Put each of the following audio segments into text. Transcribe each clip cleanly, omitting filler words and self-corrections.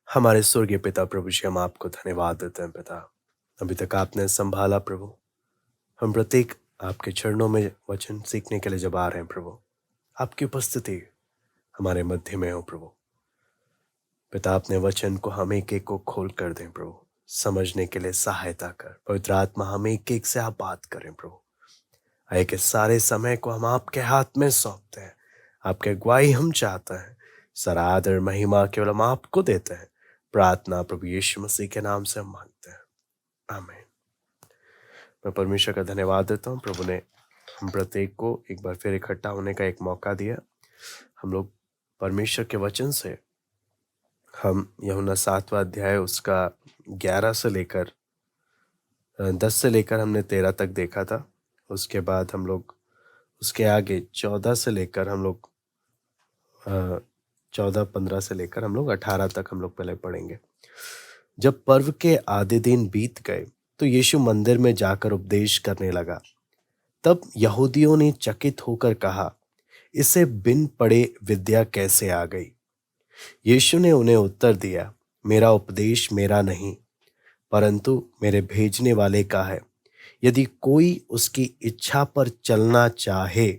हमारे स्वर्गीय पिता प्रभु जी, हम आपको धन्यवाद देते हैं पिता। अभी तक आपने संभाला प्रभु। हम प्रत्येक आपके चरणों में वचन सीखने के लिए जब आ रहे हैं प्रभु, आपकी उपस्थिति हमारे मध्य में हो प्रभु। पिता, अपने वचन को हम एक एक को खोल कर दें प्रभु, समझने के लिए सहायता कर। पवित्र आत्मा, हम एक एक से आप बात करें प्रभु। आए के सारे समय को हम आपके हाथ में सौंपते हैं। आपके अगुवाई हम चाहते हैं। सारा आदर महिमा केवल हम आपको देते हैं। प्रार्थना प्रभु यीशु मसीह के नाम से हम मांगते हैं, आमीन। मैं परमेश्वर का धन्यवाद देता हूँ। प्रभु ने हम प्रत्येक को एक बार फिर इकट्ठा होने का एक मौका दिया। हम लोग परमेश्वर के वचन से हम यूहन्ना 7वां अध्याय उसका 11 से लेकर 10 से लेकर हमने 13 तक देखा था। उसके बाद हम लोग उसके आगे 14 से लेकर हम लोग 14-15 से लेकर हम लोग 18 तक हम लोग पहले पढ़ेंगे। जब पर्व के आधे दिन बीत गए तो यीशु मंदिर में जाकर उपदेश करने लगा। तब यहूदियों ने चकित होकर कहा, इसे बिन पढ़े विद्या कैसे आ गई? यीशु ने उन्हें उत्तर दिया, मेरा उपदेश मेरा नहीं, परंतु मेरे भेजने वाले का है। यदि कोई उसकी इच्छा पर चलना चाहे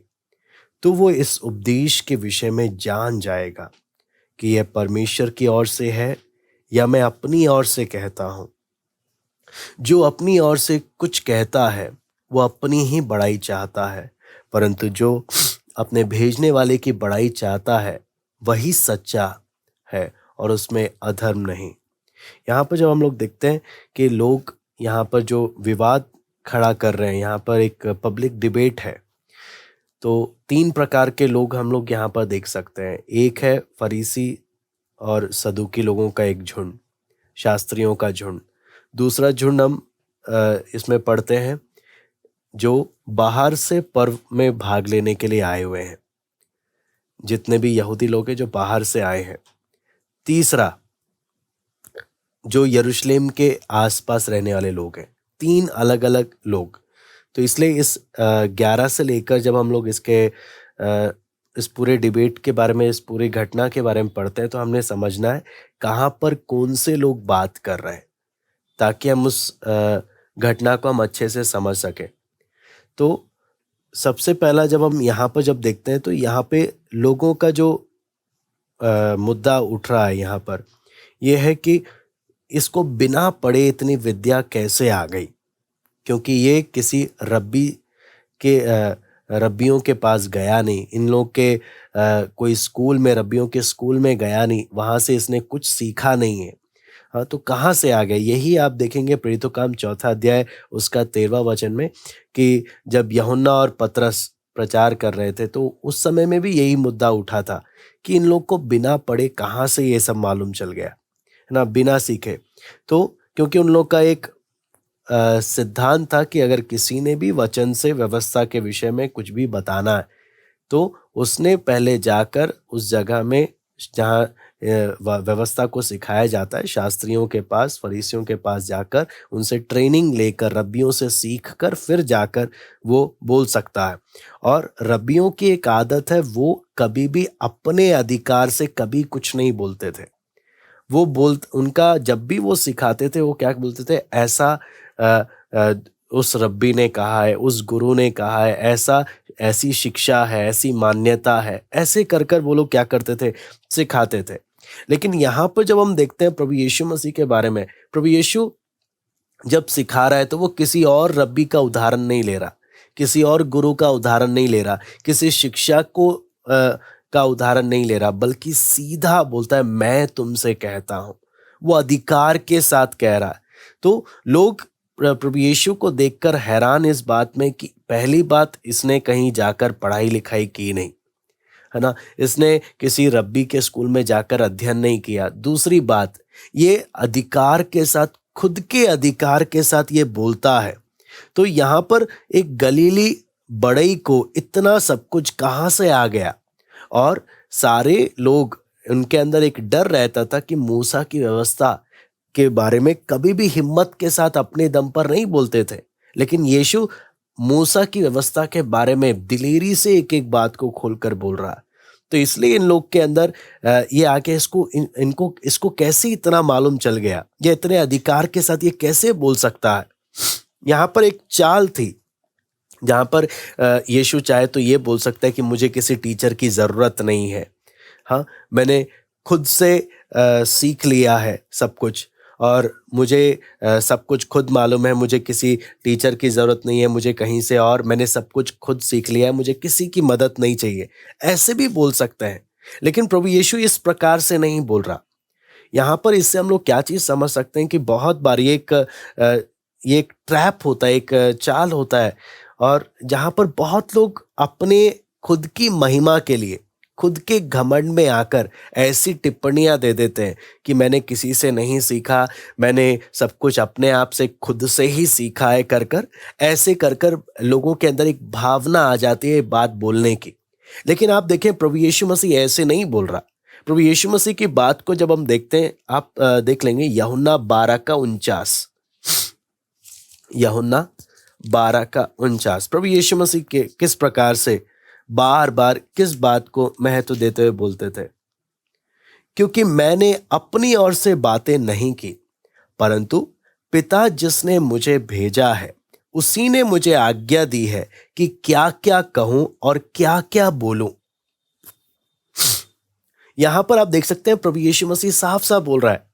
तो वो इस उपदेश के विषय में जान जाएगा कि यह परमेश्वर की ओर से है या मैं अपनी ओर से कहता हूँ। जो अपनी ओर से कुछ कहता है वो अपनी ही बड़ाई चाहता है, परंतु जो अपने भेजने वाले की बड़ाई चाहता है वही सच्चा है और उसमें अधर्म नहीं। यहाँ पर जब हम लोग देखते हैं कि लोग यहाँ पर जो विवाद खड़ा कर रहे हैं, यहाँ पर एक पब्लिक डिबेट है, तो 3 प्रकार के लोग हम लोग यहाँ पर देख सकते हैं। एक है फरीसी और सदूकी लोगों का एक झुंड, शास्त्रियों का झुंड। दूसरा झुंड हम इसमें पढ़ते हैं जो बाहर से पर्व में भाग लेने के लिए आए हुए हैं, जितने भी यहूदी लोग हैं जो बाहर से आए हैं। तीसरा जो यरूशलेम के आसपास रहने वाले लोग हैं। 3 अलग अलग लोग। तो इसलिए इस 11 से लेकर जब हम लोग इस पूरे डिबेट के बारे में, इस पूरी घटना के बारे में पढ़ते हैं तो हमने समझना है कहाँ पर कौन से लोग बात कर रहे हैं, ताकि हम उस घटना को हम अच्छे से समझ सकें। तो सबसे पहला जब हम यहाँ पर जब देखते हैं तो यहाँ पे लोगों का जो मुद्दा उठ रहा है यहाँ पर, यह है कि इसको बिना पढ़े इतनी विद्या कैसे आ गई, क्योंकि ये किसी रब्बियों के पास गया नहीं। इन लोग के कोई स्कूल में, रब्बियों के स्कूल में गया नहीं, वहाँ से इसने कुछ सीखा नहीं है। हाँ, तो कहाँ से आ गया? यही आप देखेंगे प्रेरितों काम 4 अध्याय उसका 13वां वचन में, कि जब यूहन्ना और पतरस प्रचार कर रहे थे तो उस समय में भी यही मुद्दा उठा था कि इन लोग को बिना पढ़े कहाँ से ये सब मालूम चल गया, है ना, बिना सीखे। तो क्योंकि उन लोग का एक सिद्धांत था कि अगर किसी ने भी वचन से व्यवस्था के विषय में कुछ भी बताना है तो उसने पहले जाकर उस जगह में जहाँ व्यवस्था को सिखाया जाता है, शास्त्रियों के पास, फरीसियों के पास जाकर उनसे ट्रेनिंग लेकर, रब्बियों से सीख कर फिर जाकर वो बोल सकता है। और रब्बियों की एक आदत है, वो कभी भी अपने अधिकार से कभी कुछ नहीं बोलते थे। उनका जब भी वो सिखाते थे वो क्या बोलते थे, ऐसा उस रब्बी ने कहा है, उस गुरु ने कहा है, ऐसी शिक्षा है, ऐसी मान्यता है, ऐसे कर कर वो लोग क्या करते थे, सिखाते थे। लेकिन यहाँ पर जब हम देखते हैं प्रभु यीशु मसीह के बारे में, प्रभु यीशु जब सिखा रहा है तो वो किसी और रब्बी का उदाहरण नहीं ले रहा, किसी और गुरु का उदाहरण नहीं ले रहा, किसी शिक्षा का उदाहरण नहीं ले रहा, बल्कि सीधा बोलता है, मैं तुमसे कहता हूं। वो अधिकार के साथ कह रहा है। तो लोग प्रभु यीशु को देखकर हैरान इस बात में कि पहली बात, इसने कहीं जाकर पढ़ाई लिखाई की नहीं, है ना, इसने किसी रब्बी के स्कूल में जाकर अध्ययन नहीं किया। दूसरी बात, ये अधिकार के साथ, खुद के अधिकार के साथ ये बोलता है। तो यहाँ पर एक गलीली बड़ई को इतना सब कुछ कहाँ से आ गया? और सारे लोग, उनके अंदर एक डर रहता था कि मूसा की व्यवस्था के बारे में कभी भी हिम्मत के साथ अपने दम पर नहीं बोलते थे, लेकिन यीशु मूसा की व्यवस्था के बारे में दिलेरी से एक एक बात को खोलकर बोल रहा है। तो इसलिए इन लोग के अंदर ये आके इसको कैसे इतना मालूम चल गया, ये इतने अधिकार के साथ ये कैसे बोल सकता है। यहाँ पर एक चाल थी जहाँ पर यीशु चाहे तो ये बोल सकता है कि मुझे किसी टीचर की ज़रूरत नहीं है। हाँ, मैंने खुद से सीख लिया है सब कुछ, और मुझे सब कुछ खुद मालूम है, मुझे किसी टीचर की ज़रूरत नहीं है, मुझे कहीं से, और मैंने सब कुछ खुद सीख लिया है, मुझे किसी की मदद नहीं चाहिए, ऐसे भी बोल सकते हैं। लेकिन प्रभु यीशु इस प्रकार से नहीं बोल रहा। यहाँ पर इससे हम लोग क्या चीज़ समझ सकते हैं कि बहुत बार ये एक ट्रैप होता है, एक चाल होता है, और जहाँ पर बहुत लोग अपने खुद की महिमा के लिए, खुद के घमंड में आकर ऐसी टिप्पणियां दे देते हैं कि मैंने किसी से नहीं सीखा, मैंने सब कुछ अपने आप से खुद से ही सीखा है, कर कर ऐसे कर कर लोगों के अंदर एक भावना आ जाती है बात बोलने की। लेकिन आप देखें, प्रभु यीशु मसीह ऐसे नहीं बोल रहा। प्रभु यीशु मसीह की बात को जब हम देखते हैं, आप देख लेंगे यूहन्ना 12:49, यूहन्ना 12:49, प्रभु यीशु मसीह के किस प्रकार से बार बार किस बात को महत्व देते हुए बोलते थे। क्योंकि मैंने अपनी ओर से बातें नहीं की, परंतु पिता जिसने मुझे भेजा है उसी ने मुझे आज्ञा दी है कि क्या क्या कहूं और क्या क्या बोलूं। यहां पर आप देख सकते हैं प्रभु यीशु मसीह साफ साफ बोल रहा है।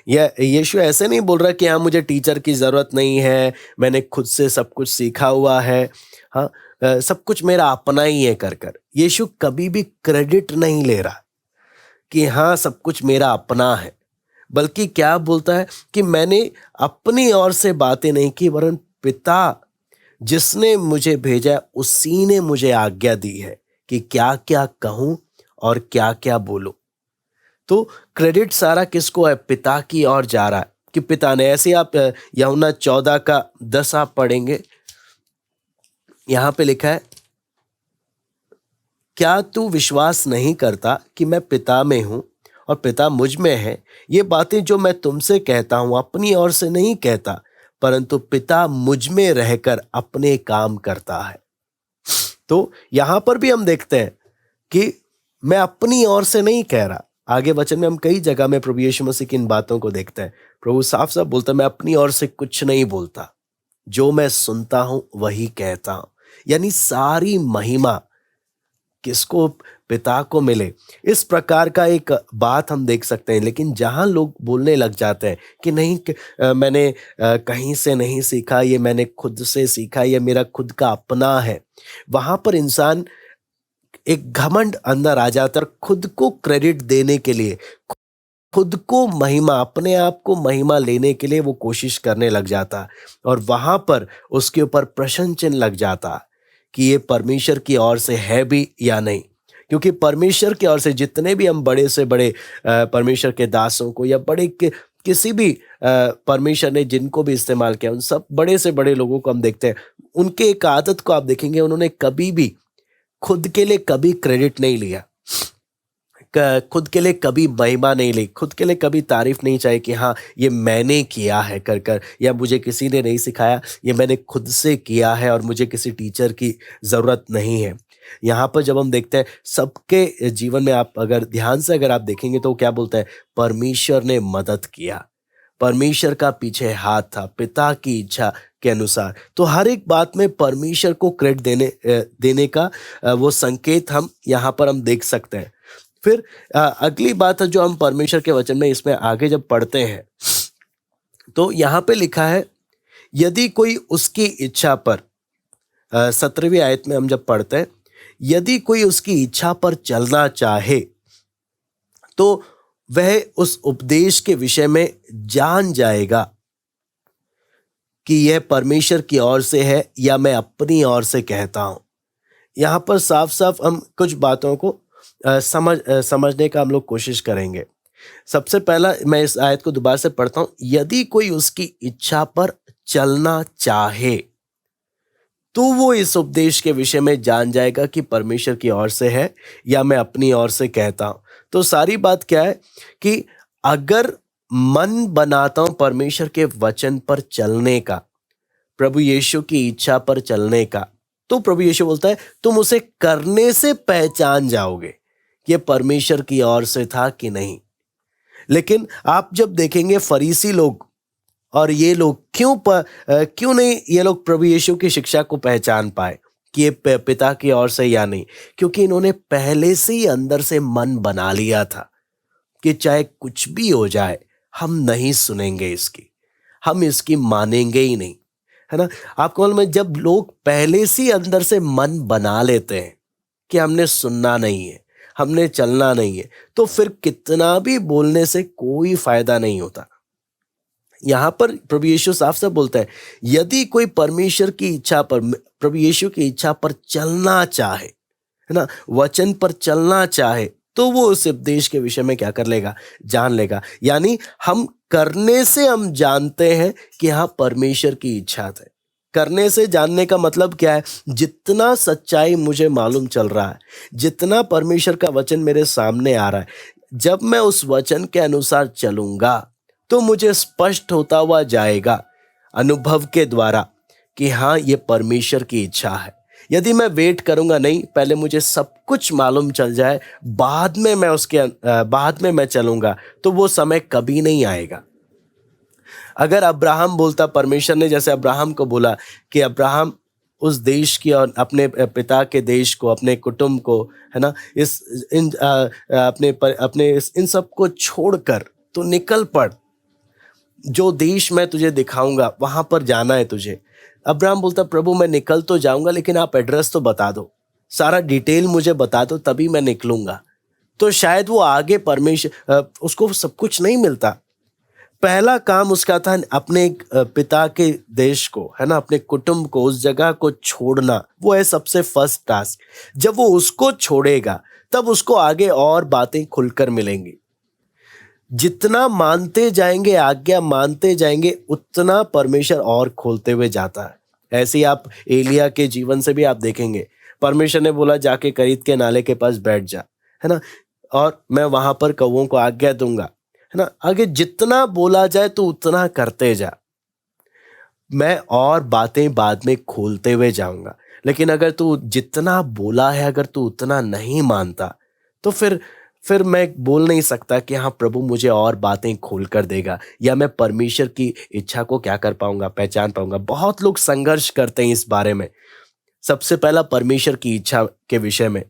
यह यीशु ऐसे नहीं बोल रहा कि हाँ मुझे टीचर की जरूरत नहीं है, मैंने खुद से सब कुछ सीखा हुआ है, हाँ सब कुछ मेरा अपना ही है, कर कर। यीशु कभी भी क्रेडिट नहीं ले रहा कि हाँ सब कुछ मेरा अपना है, बल्कि क्या बोलता है कि मैंने अपनी ओर से बातें नहीं की, वरन पिता जिसने मुझे भेजा उसी ने मुझे आज्ञा दी है कि क्या क्या कहूं और क्या क्या बोलूं। तो क्रेडिट सारा किसको है? पिता की ओर जा रहा है कि पिता ने। ऐसे आप यूहन्ना 14:10 आप पढ़ेंगे, यहां पे लिखा है, क्या तू विश्वास नहीं करता कि मैं पिता में हूं और पिता मुझ में है? ये बातें जो मैं तुमसे कहता हूं अपनी ओर से नहीं कहता, परंतु पिता मुझ में रहकर अपने काम करता है। तो यहां पर भी हम देखते हैं कि मैं अपनी ओर से नहीं कह रहा। आगे वचन में हम कई जगह में प्रभु यीशु मसीह की इन बातों को देखते हैं। प्रभु साफ साफ बोलता है, मैं अपनी ओर से कुछ नहीं बोलता, जो मैं सुनता हूं वही कहता हूं। यानी सारी महिमा किसको? पिता को मिले। इस प्रकार का एक बात हम देख सकते हैं। लेकिन जहां लोग बोलने लग जाते हैं कि नहीं मैंने कहीं से नहीं सीखा, ये मैंने खुद से सीखा, ये मेरा खुद का अपना है, वहां पर इंसान एक घमंड अंदर आ जाता है और खुद को क्रेडिट देने के लिए, खुद को महिमा, अपने आप को महिमा लेने के लिए वो कोशिश करने लग जाता, और वहां पर उसके ऊपर प्रश्न चिन्ह लग जाता कि ये परमेश्वर की ओर से है भी या नहीं। क्योंकि परमेश्वर की ओर से जितने भी हम बड़े से बड़े परमेश्वर के दासों को या किसी भी परमेश्वर ने जिनको भी इस्तेमाल किया, उन सब बड़े से बड़े लोगों को हम देखते हैं, उनके एक आदत को आप देखेंगे, उन्होंने कभी भी खुद के लिए कभी क्रेडिट नहीं लिया, खुद के लिए कभी महिमा नहीं ली, खुद के लिए कभी तारीफ नहीं चाहिए कि हाँ ये मैंने किया है कर कर, या मुझे किसी ने नहीं सिखाया, ये मैंने खुद से किया है और मुझे किसी टीचर की ज़रूरत नहीं है। यहाँ पर जब हम देखते हैं सबके जीवन में, आप अगर ध्यान से अगर आप देखेंगे तो क्या बोलता है? परमेश्वर ने मदद किया, परमेश्वर का पीछे हाथ था, पिता की इच्छा के अनुसार। तो हर एक बात में परमेश्वर को क्रेडिट देने का वो संकेत हम यहाँ पर हम देख सकते हैं। फिर अगली बात है जो हम परमेश्वर के वचन में इसमें आगे जब पढ़ते हैं तो यहाँ पे लिखा है, यदि कोई उसकी इच्छा पर, 17वीं आयत में हम जब पढ़ते हैं, यदि कोई उसकी इच्छा पर चलना चाहे तो वह उस उपदेश के विषय में जान जाएगा कि यह परमेश्वर की ओर से है या मैं अपनी ओर से कहता हूं। यहां पर साफ साफ हम कुछ बातों को समझने का हम लोग कोशिश करेंगे। सबसे पहला मैं इस आयत को दोबारा से पढ़ता हूं, यदि कोई उसकी इच्छा पर चलना चाहे तो वो इस उपदेश के विषय में जान जाएगा कि परमेश्वर की ओर से है या मैं अपनी ओर से कहता हूं। तो सारी बात क्या है कि अगर मन बनाता हूं परमेश्वर के वचन पर चलने का, प्रभु यीशु की इच्छा पर चलने का, तो प्रभु यीशु बोलता है तुम उसे करने से पहचान जाओगे ये परमेश्वर की ओर से था कि नहीं। लेकिन आप जब देखेंगे फरीसी लोग और ये लोग क्यों नहीं ये लोग प्रभु यीशु की शिक्षा को पहचान पाए कि ये पिता की ओर से या नहीं, क्योंकि इन्होंने पहले से ही अंदर से मन बना लिया था कि चाहे कुछ भी हो जाए हम नहीं सुनेंगे इसकी, हम इसकी मानेंगे ही नहीं, है ना। आपको मालूम है जब लोग पहले से ही अंदर से मन बना लेते हैं कि हमने सुनना नहीं है, हमने चलना नहीं है, तो फिर कितना भी बोलने से कोई फायदा नहीं होता। यहां पर प्रभु यीशु साफ साफ बोलता है, यदि कोई परमेश्वर की इच्छा पर, प्रभु यीशु की इच्छा पर चलना चाहे, है ना, वचन पर चलना चाहे, तो वो उस उपदेश के विषय में क्या कर लेगा, जान लेगा। यानी हम करने से हम जानते हैं कि हाँ परमेश्वर की इच्छा है। करने से जानने का मतलब क्या है, जितना सच्चाई मुझे मालूम चल रहा है, जितना परमेश्वर का वचन मेरे सामने आ रहा है, जब मैं उस वचन के अनुसार चलूंगा तो मुझे स्पष्ट होता हुआ जाएगा अनुभव के द्वारा कि हाँ ये परमेश्वर की इच्छा है। यदि मैं वेट करूंगा, नहीं पहले मुझे सब कुछ मालूम चल जाए बाद में मैं चलूंगा, तो वो समय कभी नहीं आएगा। अगर अब्राहम बोलता, परमेश्वर ने जैसे अब्राहम को बोला कि अब्राहम उस देश की और अपने पिता के देश को, अपने कुटुंब को, है ना, इन सब को छोड़कर तो निकल पड़, जो देश मैं तुझे दिखाऊंगा वहां पर जाना है तुझे। अब्राहम बोलता, प्रभु मैं निकल तो जाऊंगा लेकिन आप एड्रेस तो बता दो, सारा डिटेल मुझे बता दो, तभी मैं निकलूंगा। तो शायद वो आगे उसको सब कुछ नहीं मिलता। पहला काम उसका था अपने पिता के देश को, है ना, अपने कुटुंब को, उस जगह को छोड़ना, वो है सबसे फर्स्ट टास्क। जब वो उसको छोड़ेगा तब उसको आगे और बातें खुलकर मिलेंगी। जितना मानते जाएंगे, आज्ञा मानते जाएंगे, उतना परमेश्वर और खोलते हुए जाता है। ऐसे ही आप एलिया के जीवन से भी आप देखेंगे, परमेश्वर ने बोला जाके करीत के नाले के पास बैठ जा, है ना, और मैं वहां पर कौवों को आज्ञा दूंगा, है ना। आगे जितना बोला जाए तो उतना करते जा, मैं और बातें बाद में खोलते हुए जाऊंगा। लेकिन अगर तू जितना बोला है अगर तू उतना नहीं मानता, तो फिर मैं बोल नहीं सकता कि हाँ प्रभु मुझे और बातें खोल कर देगा, या मैं परमेश्वर की इच्छा को क्या कर पाऊंगा, पहचान पाऊंगा। बहुत लोग संघर्ष करते हैं इस बारे में। सबसे पहला परमेश्वर की इच्छा के विषय में,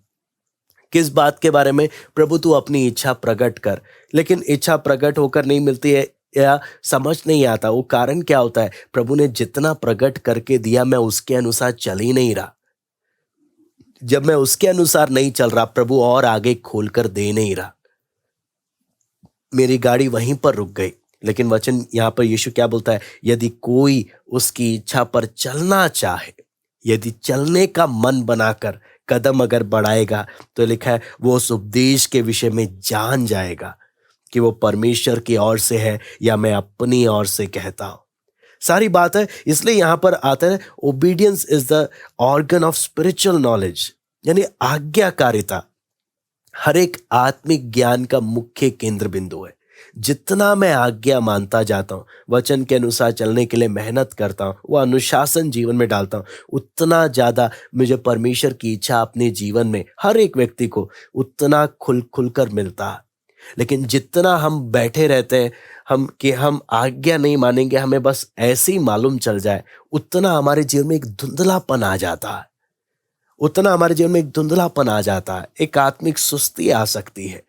किस बात के बारे में, प्रभु तू अपनी इच्छा प्रकट कर। लेकिन इच्छा प्रकट होकर नहीं मिलती है या समझ नहीं आता। वो कारण क्या होता है, प्रभु ने जितना प्रकट करके दिया मैं उसके अनुसार चल ही नहीं रहा। जब मैं उसके अनुसार नहीं चल रहा, प्रभु और आगे खोलकर दे नहीं रहा, मेरी गाड़ी वहीं पर रुक गई। लेकिन वचन यहां पर यीशु क्या बोलता है, यदि कोई उसकी इच्छा पर चलना चाहे, यदि चलने का मन बनाकर कदम अगर बढ़ाएगा, तो लिखा है वो उस उपदेश के विषय में जान जाएगा कि वो परमेश्वर की ओर से है या मैं अपनी ओर से कहता हूं। सारी बात है। इसलिए यहां पर आता है, obedience is the organ of spiritual knowledge, यानी आज्ञाकारिता हर एक आत्मिक ज्ञान का मुख्य केंद्र बिंदु है। जितना मैं आज्ञा मानता जाता हूँ, वचन के अनुसार चलने के लिए मेहनत करता हूँ, वो अनुशासन जीवन में डालता हूँ, उतना ज़्यादा मुझे परमेश्वर की इच्छा अपने जीवन में हर एक व्यक्ति को उतना खुल कर मिलता है। लेकिन जितना हम बैठे रहते हैं हम आज्ञा नहीं मानेंगे, हमें बस ऐसे ही मालूम चल जाए, उतना हमारे जीवन में एक धुंधलापन आ जाता है, एक आत्मिक सुस्ती आ सकती है,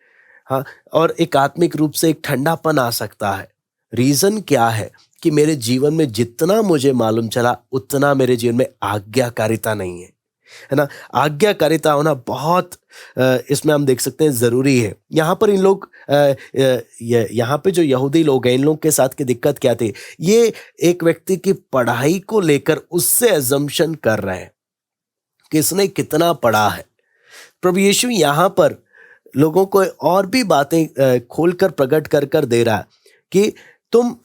हाँ, और एक आत्मिक रूप से एक ठंडापन आ सकता है। रीजन क्या है कि मेरे जीवन में जितना मुझे मालूम चला उतना मेरे जीवन में आज्ञाकारिता नहीं है ना। आज्ञाकारिता होना बहुत इसमें हम देख सकते हैं जरूरी है। यहाँ पर इन लोग यहाँ पे जो यहूदी लोग हैं, इन लोग के साथ की दिक्कत क्या थी, ये एक व्यक्ति की पढ़ाई को लेकर उससे अजम्पशन कर रहे हैं कि इसने कितना पढ़ा है। प्रभु यीशु यहाँ पर लोगों को और भी बातें खोलकर प्रकट कर दे रहा है कि तुम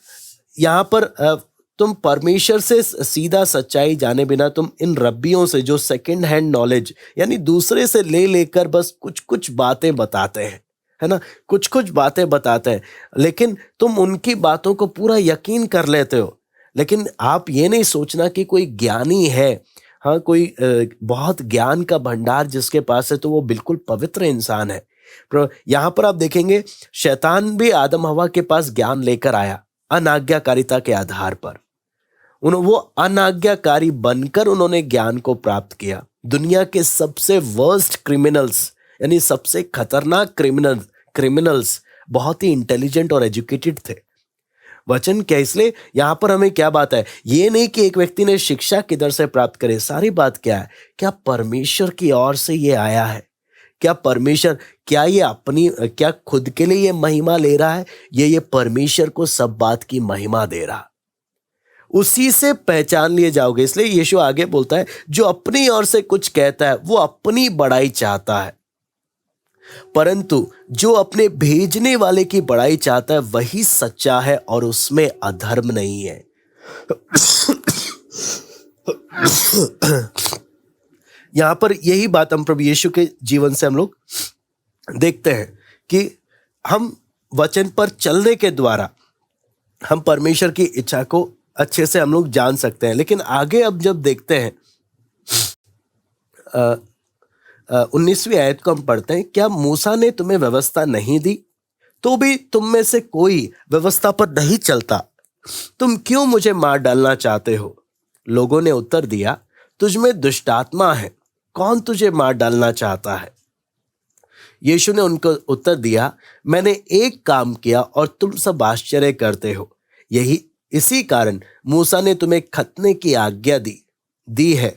यहाँ पर तुम परमेश्वर से सीधा सच्चाई जाने बिना तुम इन रब्बियों से जो सेकंड हैंड नॉलेज यानी दूसरे से ले लेकर बस कुछ बातें बताते हैं, है ना, कुछ बातें बताते हैं, लेकिन तुम उनकी बातों को पूरा यकीन कर लेते हो। लेकिन आप ये नहीं सोचना कि कोई ज्ञानी है, हाँ, कोई बहुत ज्ञान का भंडार जिसके पास है तो वो बिल्कुल पवित्र इंसान है। यहाँ पर आप देखेंगे शैतान भी आदम हवा के पास ज्ञान लेकर आया अनाज्ञाकारिता के आधार पर। वो अनाज्ञाकारी बनकर उन्होंने ज्ञान को प्राप्त किया। दुनिया के सबसे वर्स्ट क्रिमिनल्स यानी सबसे खतरनाक क्रिमिनल्स बहुत ही इंटेलिजेंट और एजुकेटेड थे। वचन क्या, इसलिए यहां पर हमें क्या बात है, ये नहीं कि एक व्यक्ति ने शिक्षा किधर से प्राप्त करे, सारी बात क्या है, क्या परमेश्वर की ओर से ये आया है? क्या परमेश्वर, क्या ये अपनी, क्या खुद के लिए ये महिमा ले रहा है? ये परमेश्वर को सब बात की महिमा दे रहा, उसी से पहचान लिए जाओगे। इसलिए यीशु आगे बोलता है, जो अपनी ओर से कुछ कहता है वो अपनी बड़ाई चाहता है, परंतु जो अपने भेजने वाले की बड़ाई चाहता है वही सच्चा है और उसमें अधर्म नहीं है। यहां पर यही बात हम प्रभु यीशु के जीवन से हम लोग देखते हैं कि हम वचन पर चलने के द्वारा हम परमेश्वर की इच्छा को अच्छे से हम लोग जान सकते हैं। लेकिन आगे अब जब देखते हैं 19वीं आयत को हम पढ़ते हैं, क्या मूसा ने तुम्हें व्यवस्था नहीं दी, तो भी तुम में से कोई व्यवस्था पर नहीं चलता, तुम क्यों मुझे मार डालना चाहते हो? लोगों ने उत्तर दिया, तुझ में दुष्टात्मा है, कौन तुझे मार डालना चाहता है? यीशु ने उनको उत्तर दिया, मैंने एक काम किया और तुम सब आश्चर्य करते हो। इसी कारण मूसा ने तुम्हें खतने की आज्ञा दी है।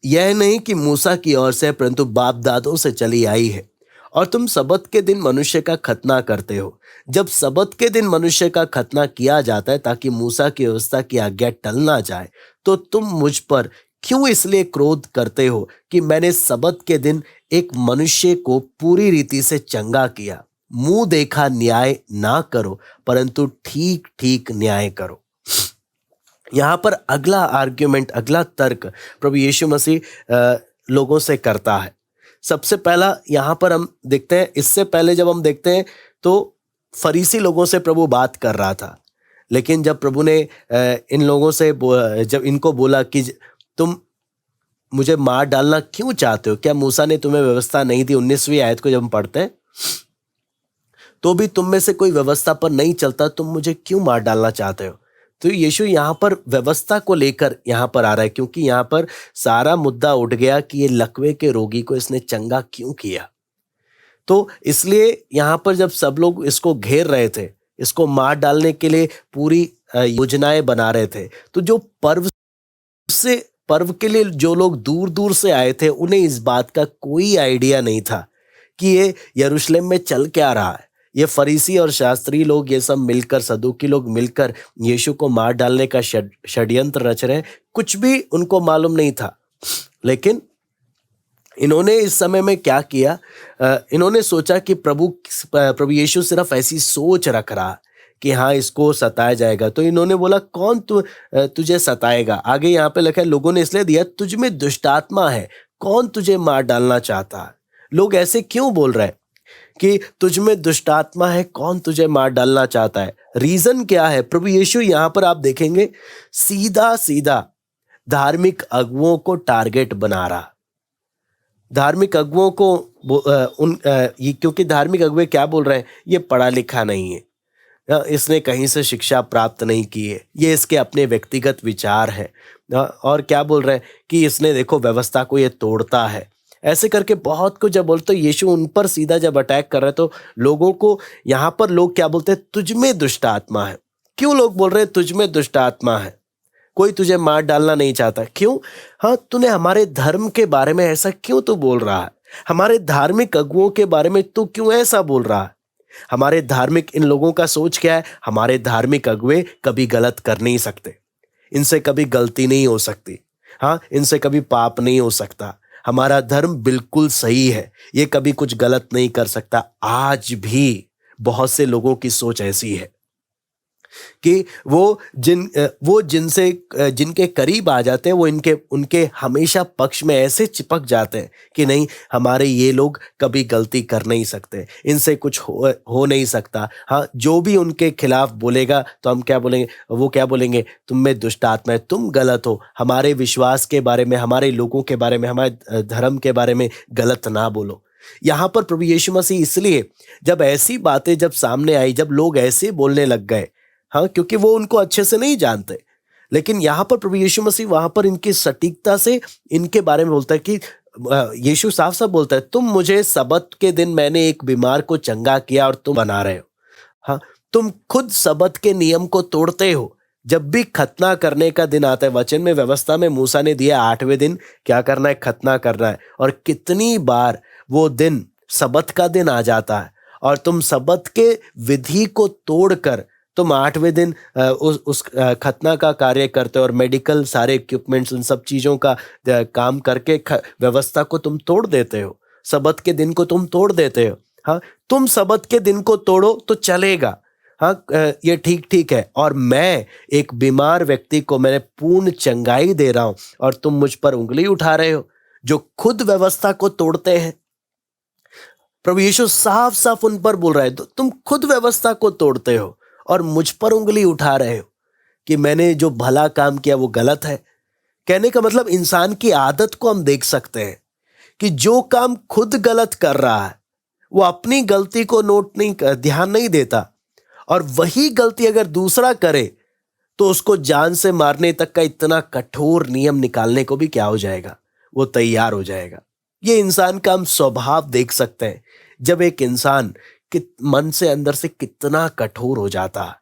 यह नहीं कि मूसा की ओर से, परंतु बाप दादों से चली आई है। और तुम सबत के दिन मनुष्य का खतना करते हो। जब सबत के दिन मनुष्य का खतना किया जाता है ताकि मूसा की व्यवस्था की आज्ञा टल ना जाए, तो तुम मुझ पर क्यों इसलिए क्रोध करते हो कि मैंने सबत के दिन एक मनुष्य को पूरी रीति से चंगा किया? मुंह देखा न्याय ना करो, परंतु ठीक ठीक न्याय करो। यहां पर अगला आर्ग्यूमेंट, अगला तर्क प्रभु यीशु मसीह लोगों से करता है। सबसे पहला यहां पर हम देखते हैं, इससे पहले जब हम देखते हैं तो फरीसी लोगों से प्रभु बात कर रहा था। लेकिन जब प्रभु ने इन लोगों से जब इनको बोला कि तुम मुझे मार डालना क्यों चाहते हो, क्या मूसा ने तुम्हें व्यवस्था नहीं दी? 19वीं आयत को जब हम पढ़ते हैं, तो भी तुम में से कोई व्यवस्था पर नहीं चलता, तुम मुझे क्यों मार डालना चाहते हो? तो यीशु यहाँ पर व्यवस्था को लेकर यहाँ पर आ रहा है, क्योंकि यहाँ पर सारा मुद्दा उठ गया कि ये लकवे के रोगी को इसने चंगा क्यों किया। तो इसलिए यहाँ पर जब सब लोग इसको घेर रहे थे, इसको मार डालने के लिए पूरी योजनाएं बना रहे थे, तो जो पर्व के लिए जो लोग दूर दूर से आए थे, उन्हें इस बात का कोई आइडिया नहीं था कि ये यरूशलेम में चल क्या रहा है। ये फरीसी और शास्त्री लोग, ये सब मिलकर, सदूकी लोग मिलकर यीशु को मार डालने का षड्यंत्र रच रहे हैं, कुछ भी उनको मालूम नहीं था। लेकिन इन्होंने इस समय में क्या किया, इन्होंने सोचा कि प्रभु यीशु सिर्फ ऐसी सोच रख रहा कि हाँ इसको सताया जाएगा। तो इन्होंने बोला, कौन तुझे सताएगा? आगे यहाँ पे लिखा है, लोगों ने इसलिए दिया, तुझ में दुष्टात्मा है, कौन तुझे मार डालना चाहता है? लोग ऐसे क्यों बोल रहे हैं कि तुझ में दुष्टात्मा है, कौन तुझे मार डालना चाहता है? रीजन क्या है? प्रभु यीशु यहाँ पर आप देखेंगे सीधा सीधा धार्मिक अगुओं को टारगेट बना रहा। धार्मिक अगुओं को क्योंकि धार्मिक अगुए क्या बोल रहे हैं, ये पढ़ा लिखा नहीं है, इसने कहीं से शिक्षा प्राप्त नहीं की है, ये इसके अपने व्यक्तिगत विचार है, और क्या बोल रहे हैं कि इसने देखो व्यवस्था को ये तोड़ता है। ऐसे करके बहुत कुछ जब बोलते, यीशु उन पर सीधा जब अटैक कर रहे तो लोगों को, यहाँ पर लोग क्या बोलते हैं, तुझ में दुष्ट आत्मा है। क्यों लोग बोल रहे हैं तुझ में दुष्ट आत्मा है, कोई तुझे मार डालना नहीं चाहता? क्यों? हाँ, तूने हमारे धर्म के बारे में ऐसा क्यों तू बोल रहा है? हमारे धार्मिक अगुओं के बारे में तू क्यों ऐसा बोल रहा है? हमारे धार्मिक, इन लोगों का सोच क्या है, हमारे धार्मिक अगुए कभी गलत कर नहीं सकते, इनसे कभी गलती नहीं हो सकती, हाँ इनसे कभी पाप नहीं हो सकता, हमारा धर्म बिल्कुल सही है, ये कभी कुछ गलत नहीं कर सकता। आज भी बहुत से लोगों की सोच ऐसी है कि वो जिनके करीब आ जाते हैं, वो उनके हमेशा पक्ष में ऐसे चिपक जाते हैं कि नहीं, हमारे ये लोग कभी गलती कर नहीं सकते, इनसे कुछ हो नहीं सकता। हाँ, जो भी उनके खिलाफ बोलेगा तो हम क्या बोलेंगे, वो क्या बोलेंगे, तुम में दुष्ट आत्मा है, तुम गलत हो, हमारे विश्वास के बारे में, हमारे लोगों के बारे में, हमारे धर्म के बारे में गलत ना बोलो। यहाँ पर प्रभु यीशु मसीह इसलिए जब ऐसी बातें जब सामने आई, जब लोग ऐसे बोलने लग गए, हाँ, क्योंकि वो उनको अच्छे से नहीं जानते, लेकिन यहाँ पर प्रभु यीशु मसीह वहां पर इनकी सटीकता से इनके बारे में बोलता है कि यीशु साफ साफ बोलता है, तुम मुझे सबत के दिन मैंने एक बीमार को चंगा किया और तुम बना रहे हो। हाँ, तुम खुद सबत के नियम को तोड़ते हो। जब भी खतना करने का दिन आता है, वचन में व्यवस्था में मूसा ने दिया 8वें दिन क्या करना है, खतना करना है, और कितनी बार वो दिन सबत का दिन आ जाता है और तुम सबत के विधि को तोड़कर तुम 8वें दिन उस खतना का कार्य करते हो और मेडिकल सारे इक्विपमेंट्स उन सब चीज़ों का काम करके व्यवस्था को तुम तोड़ देते हो, सबत के दिन को तुम तोड़ देते हो। हाँ, तुम सबत के दिन को तोड़ो तो चलेगा, हाँ, ये ठीक ठीक है, और मैं एक बीमार व्यक्ति को मैंने पूर्ण चंगाई दे रहा हूं और तुम मुझ पर उंगली उठा रहे हो, जो खुद व्यवस्था को तोड़ते हैं। प्रभु यीशु साफ साफ उन पर बोल रहा है, तुम खुद व्यवस्था को तोड़ते हो और मुझ पर उंगली उठा रहे हो कि मैंने जो भला काम किया वो गलत है। कहने का मतलब इंसान की आदत को हम देख सकते हैं कि जो काम खुद गलत कर रहा है वो अपनी गलती को ध्यान नहीं देता, और वही गलती अगर दूसरा करे तो उसको जान से मारने तक का इतना कठोर नियम निकालने को भी क्या हो जाएगा, वो तैयार हो जाएगा। ये इंसान का हम स्वभाव देख सकते हैं, जब एक इंसान मन से अंदर से कितना कठोर हो जाता है,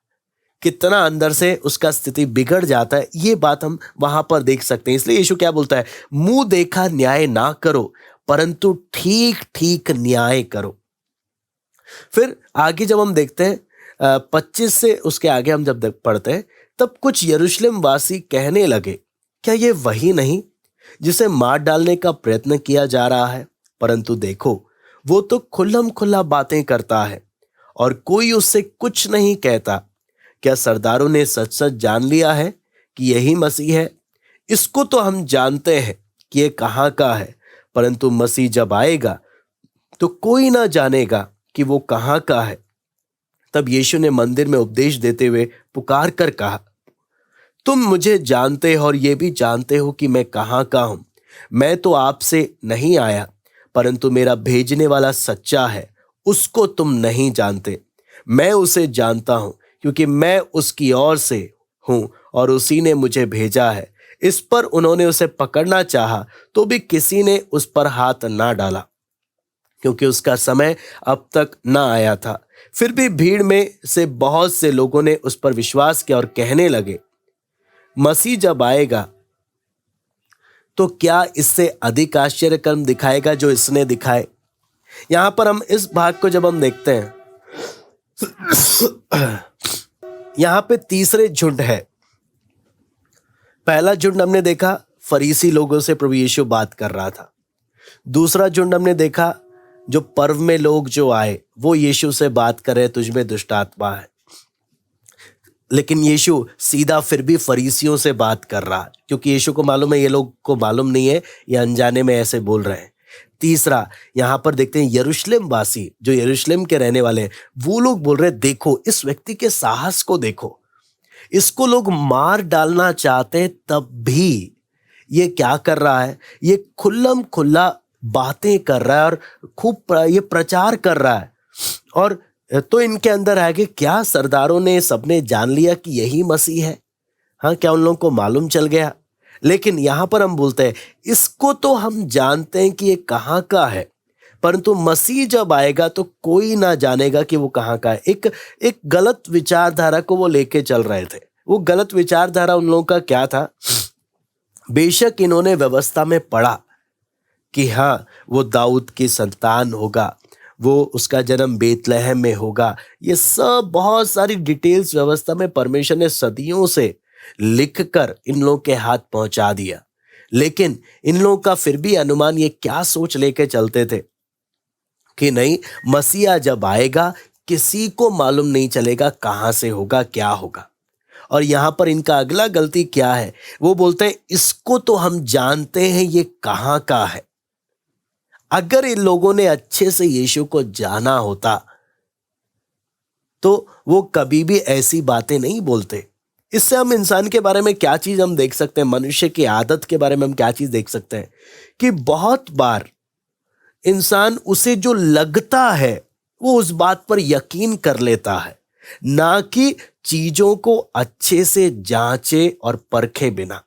कितना अंदर से उसका स्थिति बिगड़ जाता है, ये बात हम वहां पर देख सकते हैं। इसलिए यीशु क्या बोलता है, मुंह देखा न्याय ना करो परंतु ठीक ठीक न्याय करो। फिर आगे जब हम देखते हैं 25 से उसके आगे हम जब पढ़ते हैं, तब कुछ यरूशलेम वासी कहने लगे, क्या ये वही नहीं जिसे मार डालने का प्रयत्न किया जा रहा है? परंतु देखो, वो तो खुल्लम खुल्ला बातें करता है और कोई उससे कुछ नहीं कहता। क्या सरदारों ने सच सच जान लिया है कि यही मसीह है? इसको तो हम जानते हैं कि ये कहाँ का है, परंतु मसीह जब आएगा तो कोई ना जानेगा कि वो कहाँ का है। तब यीशु ने मंदिर में उपदेश देते हुए पुकार कर कहा, तुम मुझे जानते हो और ये भी जानते हो कि मैं कहाँ का हूं। मैं तो आपसे नहीं आया, परंतु मेरा भेजने वाला सच्चा है, उसको तुम नहीं जानते। मैं उसे जानता हूं क्योंकि मैं उसकी ओर से हूं और उसी ने मुझे भेजा है। इस पर उन्होंने उसे पकड़ना चाहा तो भी किसी ने उस पर हाथ ना डाला, क्योंकि उसका समय अब तक ना आया था। फिर भी भीड़ में से बहुत से लोगों ने उस पर विश्वास किया और कहने लगे, मसीह जब आएगा तो क्या इससे अधिक आश्चर्य कर्म दिखाएगा जो इसने दिखाए। यहां पर हम इस भाग को जब हम देखते हैं, यहां पे तीसरे झुंड है। पहला झुंड हमने देखा फरीसी लोगों से प्रभु यीशु बात कर रहा था। दूसरा झुंड हमने देखा जो पर्व में लोग जो आए वो यीशु से बात कर रहे, तुझ में दुष्ट आत्मा है। लेकिन यीशु सीधा फिर भी फरीसियों से बात कर रहा, क्योंकि यीशु को मालूम है ये लोग को मालूम नहीं है, ये अनजाने में ऐसे बोल रहे हैं। तीसरा यहां पर देखते हैं यरूशलेम वासी जो यरूशलेम के रहने वाले हैं, वो लोग बोल रहे, देखो इस व्यक्ति के साहस को देखो, इसको लोग मार डालना चाहते हैं तब भी ये क्या कर रहा है, ये खुल्लम खुल्ला बातें कर रहा है और खूब ये प्रचार कर रहा है। और तो इनके अंदर है कि क्या सरदारों ने सबने जान लिया कि यही मसीह है? हाँ, क्या उन लोगों को मालूम चल गया? लेकिन यहां पर हम बोलते हैं, इसको तो हम जानते हैं कि ये कहाँ का है, परंतु मसीह जब आएगा तो कोई ना जानेगा कि वो कहाँ का है। एक गलत विचारधारा को वो लेके चल रहे थे। वो गलत विचारधारा उन लोगों का क्या था? बेशक इन्होंने व्यवस्था में पढ़ा कि हाँ वो दाऊद की संतान होगा, वो उसका जन्म बेतलहम में होगा, ये सब बहुत सारी डिटेल्स व्यवस्था में परमेश्वर ने सदियों से लिखकर इन लोगों के हाथ पहुंचा दिया। लेकिन इन लोगों का फिर भी अनुमान ये क्या सोच लेके चलते थे कि नहीं, मसीहा जब आएगा किसी को मालूम नहीं चलेगा कहां से होगा, क्या होगा। और यहां पर इनका अगला गलती क्या है, वो बोलते हैं इसको तो हम जानते हैं ये कहां का है। अगर इन लोगों ने अच्छे से यीशु को जाना होता तो वो कभी भी ऐसी बातें नहीं बोलते। इससे हम इंसान के बारे में क्या चीज हम देख सकते हैं, मनुष्य की आदत के बारे में हम क्या चीज देख सकते हैं कि बहुत बार इंसान उसे जो लगता है वो उस बात पर यकीन कर लेता है, ना कि चीजों को अच्छे से जांचे और परखे बिना।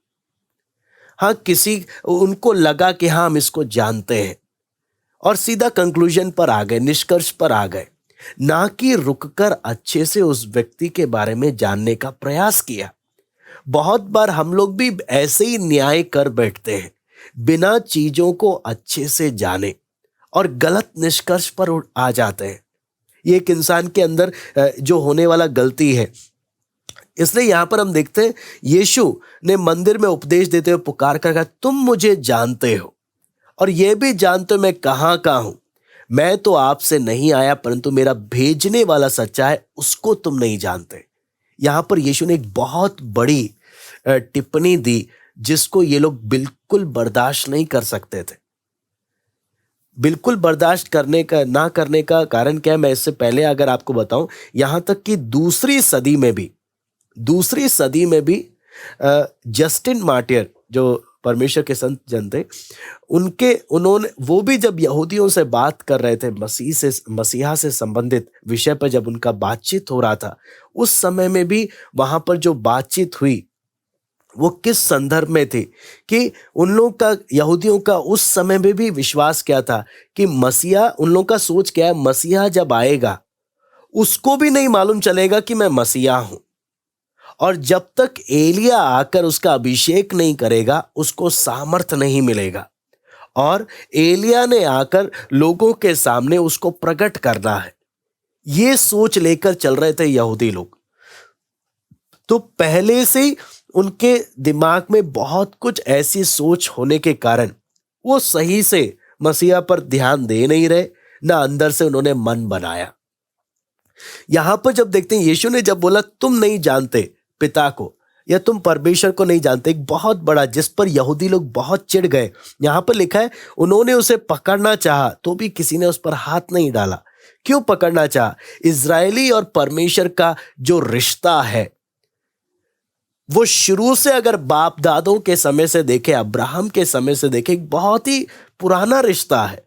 हाँ, किसी उनको लगा कि हाँ हम इसको जानते हैं और सीधा कंक्लूजन पर आ गए, निष्कर्ष पर आ गए, ना कि रुककर अच्छे से उस व्यक्ति के बारे में जानने का प्रयास किया। बहुत बार हम लोग भी ऐसे ही न्याय कर बैठते हैं, बिना चीजों को अच्छे से जाने, और गलत निष्कर्ष पर आ जाते हैं। ये एक इंसान के अंदर जो होने वाला गलती है। इसलिए यहां पर हम देखते हैं यीशु ने मंदिर में उपदेश देते हुए पुकार कर कहा, तुम मुझे जानते हो और यह भी जानते हो मैं कहाँ का हूं। मैं तो आपसे नहीं आया, परंतु मेरा भेजने वाला सच्चा है, उसको तुम नहीं जानते। यहां पर यीशु ने एक बहुत बड़ी टिप्पणी दी, जिसको ये लोग बिल्कुल बर्दाश्त नहीं कर सकते थे। बिल्कुल बर्दाश्त करने का ना करने का कारण क्या है, मैं इससे पहले अगर आपको बताऊं, यहां तक कि दूसरी सदी में भी जस्टिन मार्टियर, जो परमेश्वर के संत जन थे, उन्होंने वो भी जब यहूदियों से बात कर रहे थे, मसीहा से संबंधित विषय पर जब उनका बातचीत हो रहा था, उस समय में भी वहां पर जो बातचीत हुई वो किस संदर्भ में थी कि उन लोग का, यहूदियों का उस समय में भी विश्वास क्या था कि मसीहा, उन लोग का सोच क्या है, मसीहा जब आएगा उसको भी नहीं मालूम चलेगा कि मैं मसीहा हूं, और जब तक एलिया आकर उसका अभिषेक नहीं करेगा उसको सामर्थ नहीं मिलेगा, और एलिया ने आकर लोगों के सामने उसको प्रकट करना है। ये सोच लेकर चल रहे थे यहूदी लोग। तो पहले से ही उनके दिमाग में बहुत कुछ ऐसी सोच होने के कारण वो सही से मसीहा पर ध्यान दे नहीं रहे, ना अंदर से उन्होंने मन बनाया। यहां पर जब देखते हैं यीशु ने जब बोला तुम नहीं जानते पिता को, या तुम परमेश्वर को नहीं जानते, एक बहुत बड़ा, जिस पर यहूदी लोग बहुत चिढ़ गए। यहां पर लिखा है उन्होंने उसे पकड़ना चाहा तो भी किसी ने उस पर हाथ नहीं डाला। क्यों पकड़ना चाहा? इजरायली और परमेश्वर का जो रिश्ता है वो शुरू से, अगर बाप दादों के समय से देखे, अब्राहम के समय से देखे, एक बहुत ही पुराना रिश्ता है।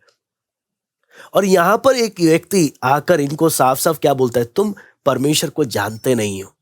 और यहां पर एक व्यक्ति आकर इनको साफ साफ क्या बोलता है, तुम परमेश्वर को जानते नहीं हो,